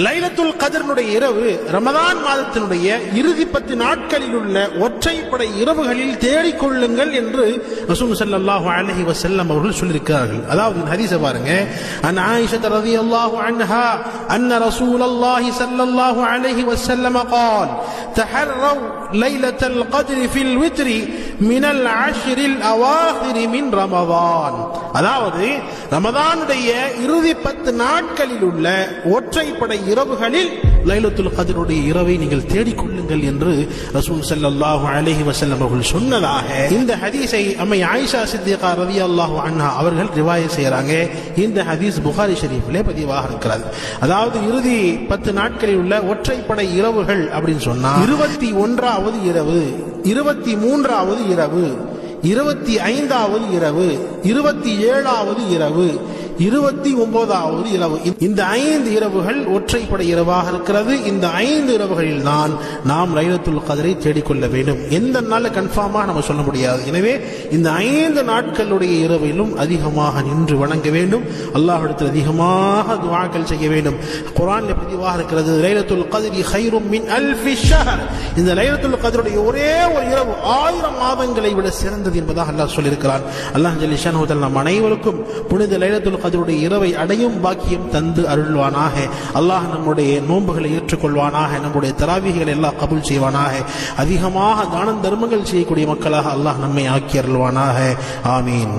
லைலத்துல் கத்ருடைய இரவு ரமதான் மாதத்தினுடைய இறுதி 10 நாட்களில் உள்ள ஒற்றைப்படை இரவுகளில் தேடிக்கொள்ளுங்கள் என்று ரசூல் ஸல்லல்லாஹு அலைஹி வஸல்லம் அவர்கள் சொல்லியிருக்கிறார்கள். அதாவது ஹதீஸை பாருங்க. அன் ஆயிஷா ரலியல்லாஹு அன்ஹா அன்ன ரசூலுல்லாஹி ஸல்லல்லாஹு அலைஹி வஸல்லம் قال تحروا ليلة القدر في الوتر من العشر الأواخر من رمضان. அதாவது ரமதானுடைய இறுதி 10 நாட்களில் உள்ள ஒற்றைப்படை இரவுகளில் லைலத்துல் கத்ருடைய இரவை நீங்கள் தேடிக்கொள்ளுங்கள் என்று ரசூல் ஸல்லல்லாஹு அலைஹி வஸல்லம் அவர்கள் சொன்னதாக இந்த ஹதீஸை அம்மை ஆயிஷா சித்திகா ரலியல்லாஹு அன்ஹா அவர்கள் ரிவாயத் செய்றாங்க. இந்த ஹதீஸ் புகாரி ஷரீஃபிலே பதிவாக இருக்கிறது. அதாவது இறுதி 10 நாட்களில் உள்ள ஒற்றைப்படை இரவுகள் அப்படின்னு சொன்னா 21வது இரவு, 23வது இரவு, 25வது இரவு, 27வது இரவு, 29வது இரவு. இந்த 5 இரவுகள் ஒற்றைப்படை இரவாக இருக்கிறது. இந்த 5 இரவுகளில் தான் நாம் லைலத்துல் கத்ரை தேடிக்கொள்ள வேண்டும். எந்த நாள்ல கன்ஃபார்மா நம்ம சொல்ல முடியாது. எனவே இந்த 5 நாட்களுடைய இரவிலும் அதிகமாக நின்று வணங்க வேண்டும். அல்லாஹ்விடத்தில் அதிகமாக துஆக்கள் செய்ய வேண்டும். குர்ஆன்ல பதிவாக இருக்கிறது, லைலத்துல் கத்ரி கைரும் மின் அல்ஃபி ஷஹர். இந்த லைலத்துல் கத்ருடைய ஒரே ஒரு இரவு 1000 மாதங்களை விட சிறந்தது என்பதாக அல்லாஹ் சொல்லியிருக்கிறான். அல்லாஹ் ஜல்ல ஷானஹு தஆலா நம் அனைவருக்கும் புனித லைலத்துல் கத்ருடைய இரவை அடையும் பாக்கியம் தந்து அருள்வானாக. அல்லாஹ் நம்முடைய நோன்புகளை ஏற்றுக்கொள்வானாக. நம்முடைய தராவீஹ்களை எல்லாம் கபூல் செய்வானாக. அதிகமாக தான தர்மங்கள் செய்யக்கூடிய மக்களாக அல்லாஹ் நம்மை ஆக்கி அருள்வானாக. ஆமீன்.